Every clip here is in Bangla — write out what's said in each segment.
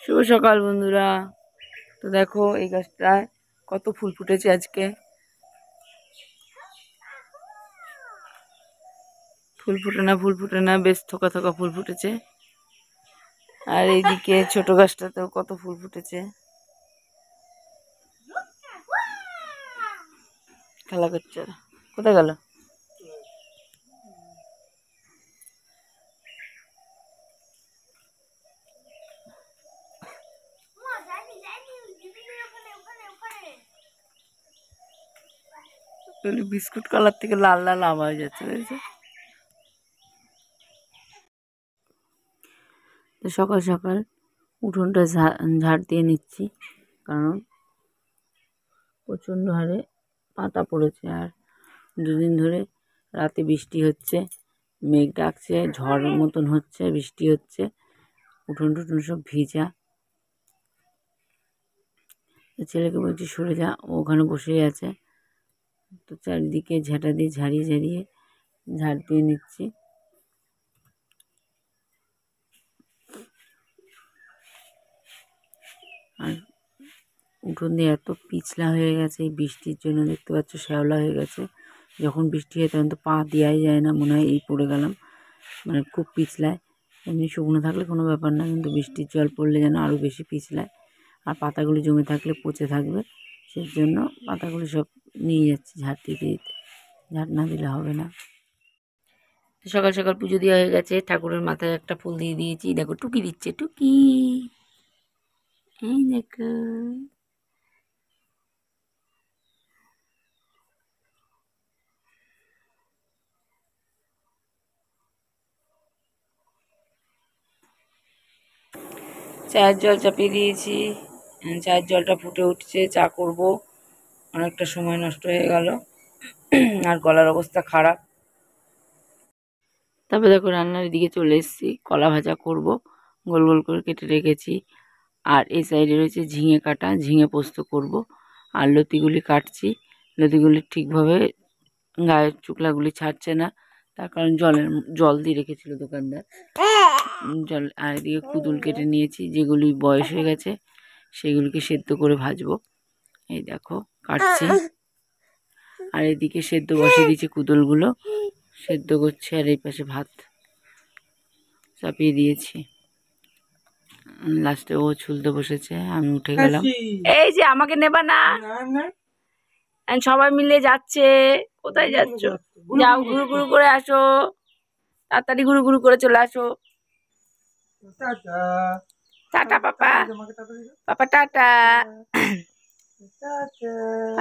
শুভ সকাল বন্ধুরা। তো দেখো এই গাছটায় কত ফুল ফুটেছে আজকে। ফুল ফুটে না বেশ থোকা থোকা ফুল ফুটেছে। আর এইদিকে ছোট গাছটাতেও কত ফুল ফুটেছে। খেলা করছে ওরা। কোথায় গেল? বিস্কুট কালার থেকে লাল লাল আওয়াজ যাচ্ছে, বুঝেছো? তো সকাল সকাল উঠোনটা ঝাড় দিয়ে নিচ্ছি, কারণ প্রচণ্ড হারে পাতা পড়েছে। আর দুদিন ধরে রাতে বৃষ্টি হচ্ছে, মেঘ ডাকছে, ঝড় মতন হচ্ছে, বৃষ্টি হচ্ছে, উঠোন টুটুন সব ভিজা। ছেলেকে বলছি সরে যা, ও ওখানে বসেই আছে। তো চারিদিকে ঝাঁটা দিয়ে ঝাড়িয়ে ঝাড়িয়ে ঝাড় দিয়ে নিচ্ছি। আর উঠোন দিয়ে এত পিছলা হয়ে গেছে এই বৃষ্টির জন্য, দেখতে পাচ্ছ শ্যাওলা হয়ে গেছে। যখন বৃষ্টি হয় তখন তো পা দেওয়াই যায় না, মনে হয় এই পড়ে গেলাম, মানে খুব পিছলায়। এমনি শুকনো থাকলে কোনো ব্যাপার না, কিন্তু বৃষ্টির জল পড়লে যেন আরও বেশি পিছলায়। আর পাতাগুলি জমে থাকলে পচে থাকবে, সেই জন্য পাতাগুলি সব নিয়ে যাচ্ছি ঝাড় দিতে দিতে। ঝাড় না দিলে হবে না। সকাল সকাল পুজো দেওয়া হয়ে গেছে, ঠাকুরের মাথায় একটা ফুল দিয়ে দিয়েছি। দেখো টুকি দিচ্ছে, টুকি, এই দেখো। চায়ের জল চাপিয়ে দিয়েছি, চায়ের জলটা ফুটে উঠছে, চা করব। অনেকটা সময় নষ্ট হয়ে গেল, আর গলার অবস্থা খারাপ। তারপরে দেখো রান্নার দিকে চলে এসেছি, কলা ভাজা করব, গোল গোল করে কেটে রেখেছি। আর এই সাইডে রয়েছে ঝিঙে কাটা, ঝিঙে পোস্ত করব। আর লতিগুলি কাটছি, লতিগুলি ঠিকভাবে গায়ের চুকলাগুলি ছাড়ছে না, তার কারণ জল দিয়ে রেখেছিল দোকানদার জল। আর এদিকে কুদুল কেটে নিয়েছি, যেগুলি বয়স হয়ে গেছে সেগুলিকে সেদ্ধ করে ভাজবো। এই দেখো কাটছি। আর এদিকে সেদ্ধ বসিয়ে দিয়েছি, কুদুলগুলো সেদ্ধ করছে। আর এই পাশে ভাত চাপিয়ে দিয়েছি। লাস্টে ও ছুলতে বসেছে, আমি উঠে গেলাম। এই যে আমাকে নেবা না, সবাই মিলে যাচ্ছে। কোথায় যাচ্ছ? যাও, ঘুরু ঘুরু করে আসো, তাড়াতাড়ি ঘুরু ঘুরু করে চলে আসো। টাটা পাপা, পাপা টাটা।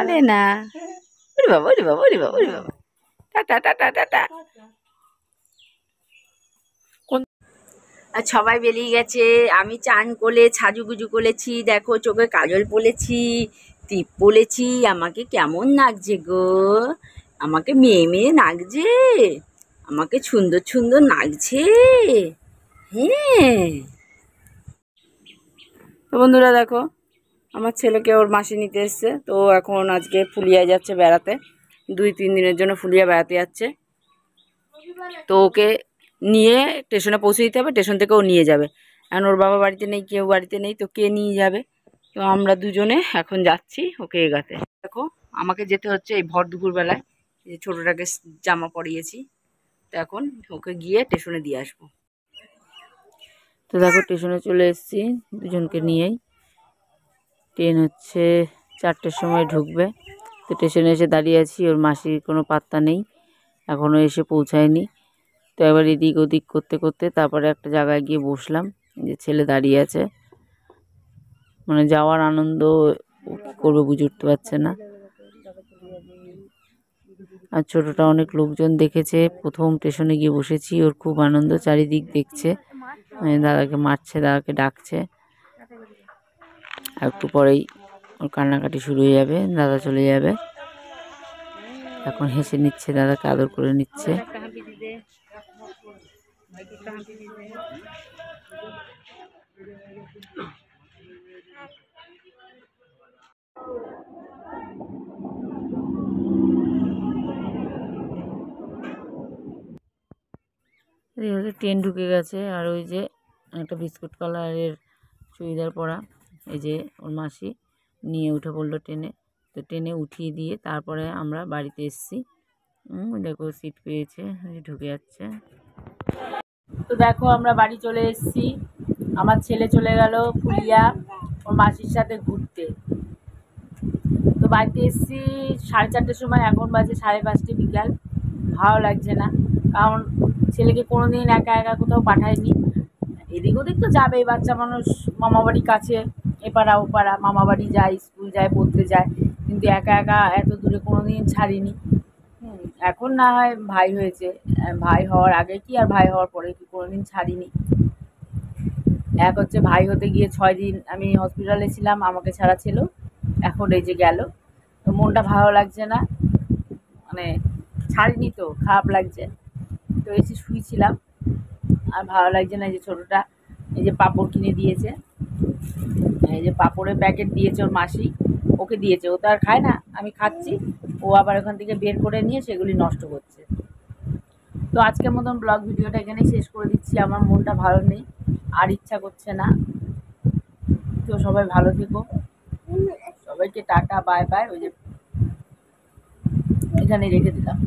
আরে না, ওরে বাবা, ওরে বাবা, ওরে বাবা, ওরে বাবা, টাটা টাটা টাটা। আর সবাই বেরিয়ে গেছে, আমি চান করে সাজুগুজু করেছি, দেখো চোখে কাজল পরেছি, টিপ পরেছি। আমাকে কেমন লাগছে গো? আমাকে মেয়ে মেয়ে লাগছে, আমাকে সুন্দর সুন্দর লাগছে। হ্যাঁ। তো বন্ধুরা দেখো, আমার ছেলেকে ওর মাসি নিতে এসছে। তো এখন আজকে ফুলিয়ায় যাচ্ছে বেড়াতে, 2-3 দিনের জন্য ফুলিয়া বেড়াতে যাচ্ছে। তো ওকে নিয়ে স্টেশনে পৌঁছে দিতে হবে, স্টেশন থেকে ও নিয়ে যাবে। এখন ওর বাবা বাড়িতে নেই, কেউ বাড়িতে নেই, তো কে নিয়ে যাবে? তো আমরা দুজনে এখন যাচ্ছি ওকে এগাতে। দেখো আমাকে যেতে হচ্ছে এই ভর দুপুরবেলায়, যে ছোটোটাকে জামা পরিয়েছি। তো এখন ওকে গিয়ে স্টেশনে দিয়ে আসবো। তো দেখো স্টেশনে চলে এসেছি দুজনকে নিয়েই। ট্রেন হচ্ছে 4টের সময় ঢুকবে। তো স্টেশনে এসে দাঁড়িয়ে আছি, ওর মাসির কোনো পাত্তা নেই, এখনও এসে পৌঁছায়নি। তো এবার এদিক ওদিক করতে করতে তারপরে একটা জায়গায় গিয়ে বসলাম, যে ছেলে দাঁড়িয়ে আছে, মানে যাওয়ার আনন্দ কী করবে বুঝে উঠতে পারছে না। আর ছোটোটা অনেক লোকজন দেখেছে, প্রথম স্টেশনে গিয়ে বসেছি, ওর খুব আনন্দ, চারিদিক দেখছে, দাদাকে মারছে, দাদাকে ডাকছে। আর একটু পরেই ওর কান্নাকাটি শুরু হয়ে যাবে, দাদা চলে যাবে। এখন হেসে নিচ্ছে, দাদাকে আদর করে নিচ্ছে। ট্রেন ঢুকে গেছে। আর ওই যে একটা বিস্কুট কালারের চুড়িদার পরা। এই যে ওর মাসি নিয়ে উঠে পড়লো ট্রেনে। তো ট্রেনে উঠিয়ে দিয়ে তারপরে আমরা বাড়িতে এসেছি। দেখো সিট পেয়েছে, ঢুকে যাচ্ছে। তো দেখো আমরা বাড়ি চলে এসেছি। আমার ছেলে চলে গেল ফুলিয়া ওর মাসির সাথে ঘুরতে। তো বাড়িতে এসেছি 4:30টার সময়, এখন বাজে 5:30 বিকাল। ভালো লাগছে না, কারণ ছেলেকে কোনোদিন একা একা কোথাও পাঠায়নি। এদিক ওদিক তো যাবেই, বাচ্চা মানুষ, মামাবাড়ি কাছে, এপাড়া ওপাড়া, মামাবাড়ি যায়, স্কুল যায়, পড়তে যায়, কিন্তু একা একা এত দূরে কোনোদিন ছাড়িনি। এখন না হয় ভাই হয়েছে, ভাই হওয়ার আগে কি আর ভাই হওয়ার পরে কি কোনোদিন ছাড়িনি। এক হচ্ছে ভাই হতে গিয়ে 6 দিন আমি হসপিটালে ছিলাম, আমাকে ছাড়া ছিল। এখন এই যে গেল, তো মনটা ভালো লাগছে না, মানে ছাড়িনি তো খারাপ লাগছে। তো এসে শুয়েছিলাম, আর ভালো লাগছে না। এই যে ছোটোটা এই যে পাঁপড় কিনে দিয়েছে, এই যে পাঁপড়ের প্যাকেট দিয়েছে ওর মাসি, ওকে দিয়েছে, ও তো আর খায় না, আমি খাচ্ছি, ও আবার ওখান থেকে বের করে নিয়ে সেগুলি নষ্ট করছে। তো আজকের মতন ব্লগ ভিডিওটা এখানেই শেষ করে দিচ্ছি। আমার মনটা ভালো নেই, আর ইচ্ছা করছে না। তো সবাই ভালো থেকো, সবাইকে টাটা বাই বাই। ওই যে এখানে রেখে দিলাম।